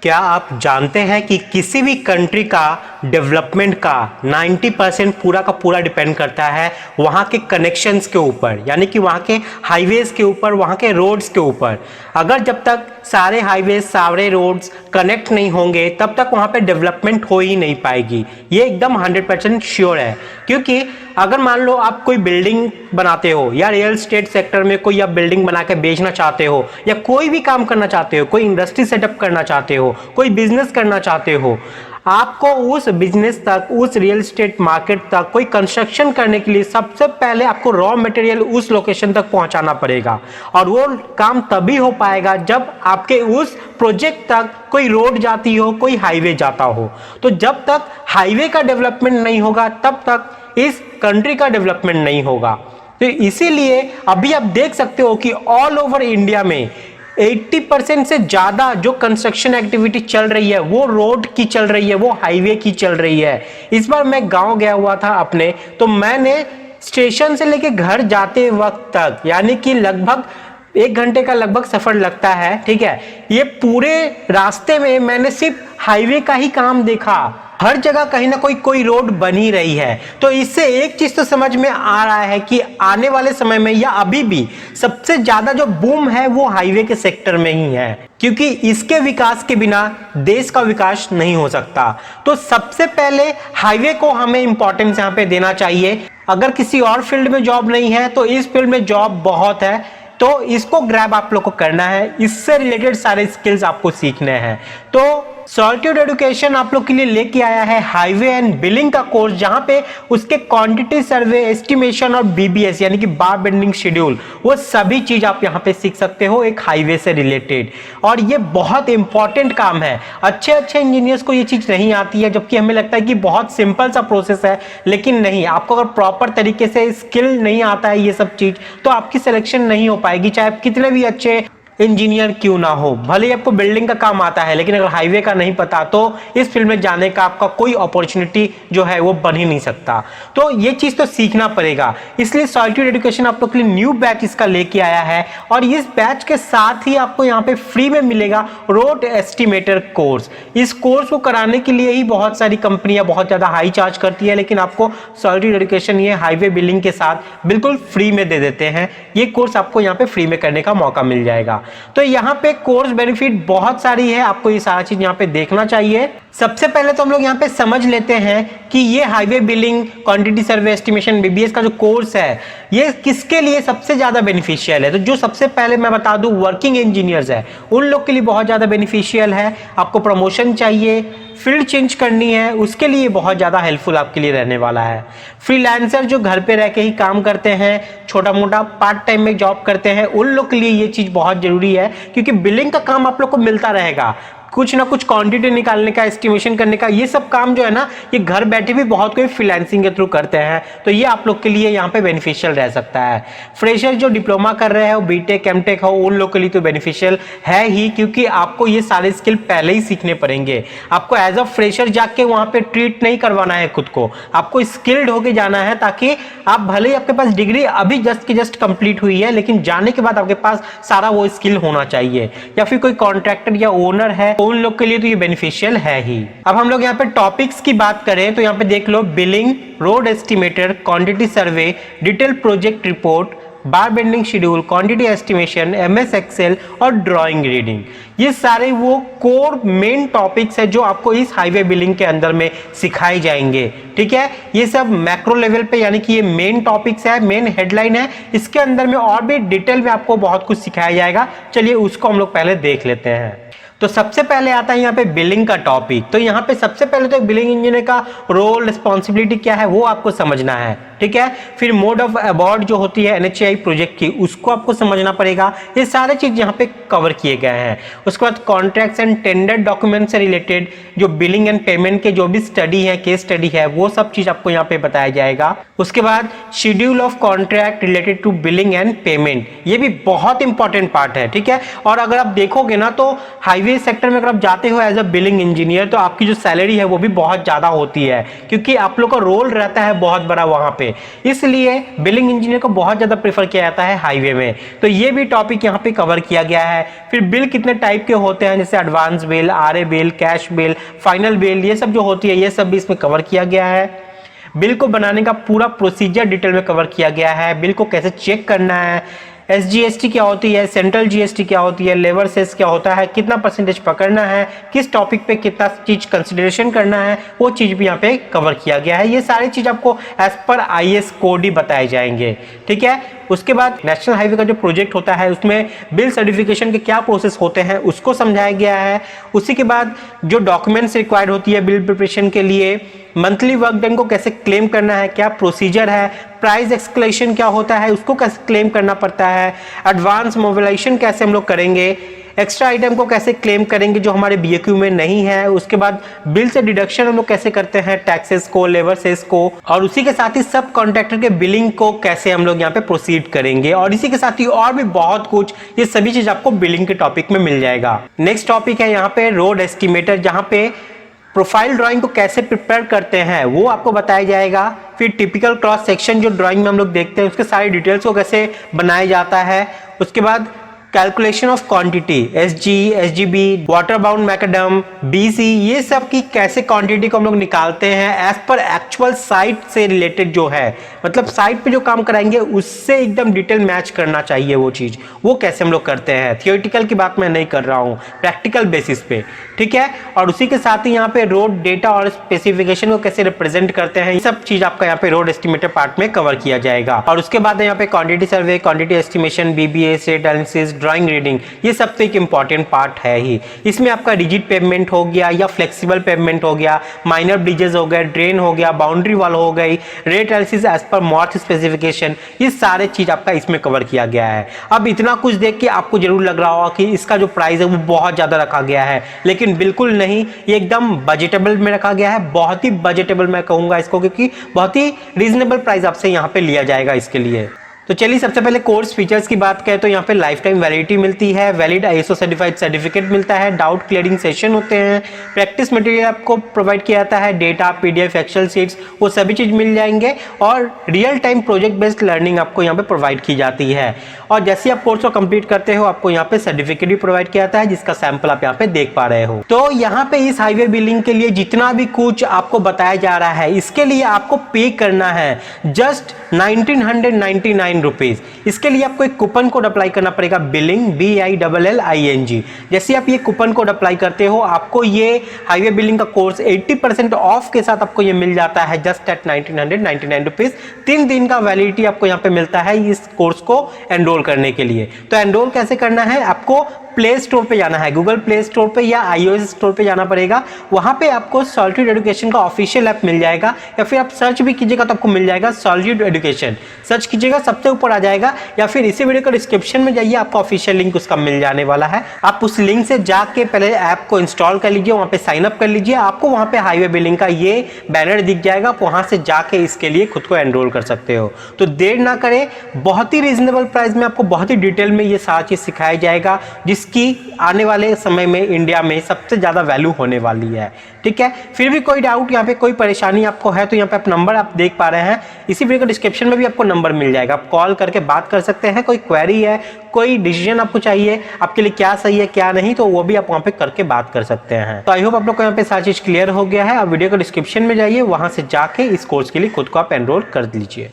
क्या आप जानते हैं कि किसी भी कंट्री का डेवलपमेंट का 90% पूरा का पूरा डिपेंड करता है वहाँ के कनेक्शंस के ऊपर, यानी कि वहाँ के हाईवेज के ऊपर, वहाँ के रोड्स के ऊपर। अगर जब तक सारे हाईवेज, सारे रोड्स कनेक्ट नहीं होंगे तब तक वहाँ पे डेवलपमेंट हो ही नहीं पाएगी। ये एकदम 100% श्योर है, क्योंकि अगर मान लो आप कोई बिल्डिंग बनाते हो या रियल एस्टेट सेक्टर में कोई आप बिल्डिंग बना के बेचना चाहते हो या कोई भी काम करना चाहते हो, कोई इंडस्ट्री सेटअप करना चाहते हो, कोई बिजनेस करना चाहते हो, आपको उस बिजनेस तक, उस रियल एस्टेट मार्केट तक कोई कंस्ट्रक्शन करने के लिए सबसे पहले आपको रॉ मटेरियल उस लोकेशन तक पहुंचाना पड़ेगा। और वो काम तभी हो पाएगा जब आपके उस प्रोजेक्ट तक कोई रोड जाती हो, कोई हाईवे जाता हो। तो जब तक हाईवे का डेवलपमेंट नहीं होगा तब तक इस कंट्री का डेवलपमेंट नहीं होगा। तो इसीलिए अभी आप देख सकते हो कि ऑल ओवर इंडिया में 80% से ज्यादा जो कंस्ट्रक्शन एक्टिविटी चल रही है वो रोड की चल रही है, वो हाईवे की चल रही है। इस बार मैं गांव गया हुआ था अपने, तो मैंने स्टेशन से लेके घर जाते वक्त तक, यानी कि लगभग 1 घंटे का लगभग सफर लगता है, ठीक है, ये पूरे रास्ते में मैंने सिर्फ हाईवे का ही काम देखा। हर जगह कहीं ना कोई रोड बनी रही है। तो इससे एक चीज तो समझ में आ रहा है कि आने वाले समय में या अभी भी सबसे ज्यादा जो बूम है वो हाईवे के सेक्टर में ही है, क्योंकि इसके विकास के बिना देश का विकास नहीं हो सकता। तो सबसे पहले हाईवे को हमें इंपॉर्टेंस यहाँ पे देना चाहिए। अगर किसी और फील्ड में जॉब नहीं है तो इस फील्ड में जॉब बहुत है, तो इसको ग्रैब आप लोग को करना है। इससे रिलेटेड सारे स्किल्स आपको सीखने हैं। तो सॉलिट्यूड एजुकेशन आप लोग के लिए लेके आया है हाईवे एंड बिलिंग का कोर्स, जहां पे उसके क्वांटिटी सर्वे, एस्टिमेशन और बीबीएस यानी कि बार बेंडिंग शेड्यूल, वो सभी चीज आप यहां पे सीख सकते हो एक हाईवे से रिलेटेड। और ये बहुत इंपॉर्टेंट काम है। अच्छे अच्छे इंजीनियर्स को ये चीज नहीं आती है, जबकि हमें लगता है कि बहुत सिंपल सा प्रोसेस है, लेकिन नहीं। आपको अगर प्रॉपर तरीके से स्किल नहीं आता है ये सब चीज, तो आपकी सिलेक्शन नहीं हो पाएगी, चाहे आप कितने भी अच्छे इंजीनियर क्यों ना हो। भले ही आपको बिल्डिंग का काम आता है, लेकिन अगर हाईवे का नहीं पता तो इस फील्ड में जाने का आपका कोई अपॉर्चुनिटी जो है वो बन ही नहीं सकता। तो ये चीज तो सीखना पड़ेगा। इसलिए सॉलिट्यूड एजुकेशन आप लोग के लिए न्यू बैच इसका लेके आया है, और इस बैच के साथ ही आपको यहाँ पे फ्री में मिलेगा रोड एस्टिमेटर कोर्स। इस कोर्स को कराने के लिए ही बहुत सारी कंपनियां बहुत ज्यादा हाई चार्ज करती है, लेकिन आपको सॉलिट्यूड एजुकेशन ये हाईवे बिलिंग के साथ बिल्कुल फ्री में दे देते हैं। ये कोर्स आपको यहाँ पे फ्री में करने का मौका मिल जाएगा। तो यहाँ पे कोर्स बेनिफिट बहुत सारी है, आपको ये सारा चीज यहाँ पे देखना चाहिए। सबसे पहले तो हम लोग यहाँ पे समझ लेते हैं कि ये highway billing, quantity survey, estimation, BBS का जो कोर्स है ये किसके लिए सबसे ज्यादा बेनिफिशियल है। तो जो सबसे पहले मैं बता दूं वर्किंग इंजीनियर्स है, उन लोग के लिए बहुत ज्यादा बेनिफिशियल है। आपको प्रमोशन चाहिए, फील्ड चेंज करनी है, उसके लिए बहुत ज्यादा हेल्पफुल आपके लिए रहने वाला है। फ्रीलांसर जो घर पे रह के ही काम करते हैं, छोटा मोटा पार्ट टाइम में जॉब करते हैं, उन लोग के लिए ये चीज बहुत जरूरी है, क्योंकि बिलिंग का काम आप लोग को मिलता रहेगा। कुछ ना कुछ क्वांटिटी निकालने का, एस्टिमेशन करने का, ये सब काम जो है ना, ये घर बैठे भी बहुत कोई फ्रीलांसिंग के थ्रू करते हैं। तो ये आप लोग के लिए यहाँ पे बेनिफिशियल रह सकता है। फ्रेशर जो डिप्लोमा कर रहे हो, बीटेक, एमटेक हो, उन लोग के लिए तो बेनिफिशियल है ही, क्योंकि आपको ये सारे स्किल पहले ही सीखने पड़ेंगे। आपको एज अ फ्रेशर जाके वहां पे ट्रीट नहीं करवाना है खुद को, आपको स्किल्ड होके जाना है, ताकि आप भले ही आपके पास डिग्री अभी जस्ट कंप्लीट हुई है, लेकिन जाने के बाद आपके पास सारा वो स्किल होना चाहिए। या फिर कोई कॉन्ट्रैक्टर या ओनर है, उन लोग के लिए तो ये बेनिफिशियल है ही। अब हम लोग यहाँ पे टॉपिक्स की बात करें तो यहाँ पे देख लो billing, road estimator, quantity survey, detail project report, bar bending schedule, quantity estimation, MS Excel और ड्राइंग रीडिंग। ये सारे वो कोर मेन टॉपिक्स है जो आपको इस हाईवे बिलिंग के अंदर में सिखाए जाएंगे, ठीक है। ये सब मैक्रो लेवल पे, यानी कि ये मेन टॉपिक्स है, मेन हेडलाइन है। इसके अंदर में और भी डिटेल में आपको बहुत कुछ सिखाया जाएगा। चलिए उसको हम लोग पहले देख लेते हैं। तो सबसे पहले आता है यहाँ पे बिलिंग का टॉपिक। तो यहाँ पे सबसे पहले तो बिलिंग इंजीनियर का रोल, रिस्पॉन्सिबिलिटी क्या है वो आपको समझना है, ठीक है। फिर मोड ऑफ अवार्ड जो होती है एनएचएआई प्रोजेक्ट की, उसको आपको समझना पड़ेगा। ये सारे चीज यहाँ पे कवर किए गए हैं। उसके बाद कॉन्ट्रैक्ट्स एंड टेंडर डॉक्यूमेंट से रिलेटेड जो बिलिंग एंड पेमेंट के जो भी स्टडी है, केस स्टडी है, वो सब चीज आपको यहाँ पे बताया जाएगा। उसके बाद schedule of contract related to billing and payment, ये भी बहुत इंपॉर्टेंट पार्ट है, ठीक है। और अगर आप देखोगे ना तो हाईवे हाईवे सेक्टर में अगर आप जाते हो एज अ बिलिंग इंजीनियर तो आपकी जो सैलरी है वो भी बहुत ज़्यादा होती है, क्योंकि आप लोग का रोल रहता है बहुत बड़ा वहाँ पे, इसलिए बिलिंग इंजीनियर को बहुत ज़्यादा प्रेफर किया जाता है हाईवे में। तो ये भी टॉपिक यहाँ पे कवर किया गया है। फिर बिल कितने टाइप के होते हैं, जैसे advance bill, RA bill, cash bill, final bill, ये सब जो होती है ये सब भी इसमें कवर किया गया है। बिल को बनाने का पूरा प्रोसीजर डिटेल में कवर किया गया है, बिल को कैसे चेक करना है, SGST क्या होती है, सेंट्रल GST क्या होती है, लेबर सेस क्या होता है, कितना परसेंटेज पकड़ना है, किस टॉपिक पे कितना चीज कंसिडरेशन करना है, वो चीज भी यहाँ पे कवर किया गया है। ये सारी चीज आपको एज पर IAS कोड ही बताए जाएंगे, ठीक है। उसके बाद नेशनल हाईवे का जो प्रोजेक्ट होता है उसमें बिल सर्टिफिकेशन के क्या प्रोसेस होते हैं उसको समझाया गया है। उसी के बाद जो डॉक्यूमेंट्स रिक्वायर्ड होती है बिल प्रिपरेशन के लिए, मंथली वर्क डन को कैसे क्लेम करना है, क्या प्रोसीजर है, प्राइस एक्सक्लेशन क्या होता है उसको कैसे क्लेम करना पड़ता है, एडवांस मोबिलाइजेशन कैसे हम लोग करेंगे, एक्स्ट्रा आइटम को कैसे क्लेम करेंगे जो हमारे BAQ में नहीं है, उसके बाद बिल से डिडक्शन हम लोग कैसे करते हैं टैक्सेस को, लेबर सेस को, और उसी के साथ ही सब कॉन्ट्रैक्टर के बिलिंग को कैसे हम लोग यहाँ पे प्रोसीड करेंगे, और इसी के साथ ही और भी बहुत कुछ, ये सभी चीज आपको बिलिंग के टॉपिक में मिल जाएगा। नेक्स्ट टॉपिक है यहाँ पे रोड एस्टिमेटर, जहाँ पे प्रोफाइल ड्राइंग को कैसे प्रिपेयर करते हैं वो आपको बताया जाएगा। फिर टिपिकल क्रॉस सेक्शन जो ड्राइंग में हम लोग देखते हैं उसके सारी डिटेल्स को कैसे बनाया जाता है। उसके बाद calculation of quantity, SG, SGB, water bound McAdam, BC, ये सब की कैसे क्वांटिटी को हम लोग निकालते हैं एज पर एक्चुअल साइट से रिलेटेड जो है, मतलब साइट पे जो काम कराएंगे उससे एकदम डिटेल मैच करना चाहिए वो चीज, वो कैसे हम लोग करते हैं। थियोरेटिकल की बात मैं नहीं कर रहा हूँ, प्रैक्टिकल बेसिस पे, ठीक है। और उसी के साथ ही यहाँ पे रोड डेटा और स्पेसिफिकेशन को कैसे रिप्रेजेंट करते हैं, ये सब चीज आपका यहाँ पे रोड एस्टिमेटर पार्ट में कवर किया जाएगा। और उसके बाद यहाँ पे quantity survey, quantity estimation, BBS, rate analysis, drawing reading, ये सब तो एक इंपॉर्टेंट पार्ट है ही। इसमें आपका रिजिड पेमेंट हो गया या फ्लेक्सिबल पेमेंट हो गया, माइनर ब्रिजेस हो गए, ड्रेन हो गया, बाउंड्री वॉल हो गई, rate analysis as per मॉर्थ specification, ये सारे चीज आपका इसमें कवर किया गया है। अब इतना कुछ देख के आपको जरूर लग रहा होगा कि इसका जो प्राइस है वो बहुत ज्यादा रखा गया है, लेकिन बिल्कुल नहीं, ये एकदम बजटेबल में रखा गया है, बहुत ही बजटेबल मैं कहूंगा इसको, क्योंकि बहुत ही रीजनेबल प्राइस आपसे यहाँ पे लिया जाएगा इसके लिए। तो चलिए सबसे पहले कोर्स फीचर्स की बात करें तो यहाँ पे लाइफ टाइम वैलिडिटी मिलती है, वैलिड ISO सर्टिफाइड सर्टिफिकेट मिलता है, डाउट क्लियरिंग सेशन होते हैं, प्रैक्टिस मटेरियल आपको प्रोवाइड किया जाता है, डेटा, PDF, एक्सेल शीट्स, वो सभी चीज मिल जाएंगे, और real time project based learning आपको यहाँ पे प्रोवाइड की जाती है। और जैसे आप कोर्स को कंप्लीट करते हो आपको यहाँ पे सर्टिफिकेट भी प्रोवाइड किया जाता है, जिसका सैंपल आप यहाँ पे देख पा रहे हो। तो यहाँ पे इस हाईवे बिलिंग के लिए जितना भी कुछ आपको बताया जा रहा है इसके लिए आपको पे करना है जस्ट 1999 रुपीज। इसके लिए आपको एक कूपन कोड अप्लाई करना पड़ेगा, बिलिंग, BILLING। जैसे आप ये कूपन कोड अप्लाई करते हो आपको ये हाईवे बिलिंग का कोर्स 80% ऑफ के साथ आपको ये मिल जाता है जस्ट एट 1999 रुपीज। 3 दिन का वैलिडिटी आपको यहाँ पे मिलता है इस कोर्स को एनरोल करने के लिए। तो एनरोल कैसे करना है, आपको प्ले स्टोर पे जाना है, गूगल प्ले स्टोर पे या iOS स्टोर पे जाना पड़ेगा। वहां पे आपको सॉलिट्यूड एजुकेशन का ऑफिशियल ऐप मिल जाएगा, या फिर आप सर्च भी कीजिएगा तो आपको मिल जाएगा सॉलिट्यूड एजुकेशन, सर्च कीजिएगा सबसे ऊपर आ जाएगा, या फिर इसी वीडियो का डिस्क्रिप्शन में जाइए आपको ऑफिशियल लिंक उसका मिल जाने वाला है। आप उस लिंक से जाके पहले ऐप को इंस्टॉल कर लीजिए, वहां पे साइन अप कर लीजिए, आपको वहां पे हाईवे बिलिंग का ये बैनर दिख जाएगा, आप वहां से जाके इसके लिए खुद को एनरोल कर सकते हो। तो देर ना करें, बहुत ही रीजनेबल प्राइस में आपको बहुत ही डिटेल में ये सारा चीज सिखाया जाएगा, जिसकी आने वाले समय में इंडिया में सबसे ज्यादा वैल्यू होने वाली है। ठीक है, फिर भी कोई डाउट यहाँ पे कोई परेशानी आपको है तो यहाँ पे आप नंबर आप देख पा रहे हैं, इसी वीडियो के डिस्क्रिप्शन में भी आपको नंबर मिल जाएगा, आप कॉल करके बात कर सकते हैं। कोई क्वेरी है, कोई डिसीजन आपको चाहिए, आपके लिए क्या सही है क्या नहीं, तो वो भी आप वहाँ पे करके बात कर सकते हैं। तो आई होप आप लोग को यहाँ पे सारी चीज क्लियर हो गया है। आप वीडियो के डिस्क्रिप्शन में जाइए, वहां से जाके इस कोर्स के लिए खुद को आप एनरोल कर लीजिए।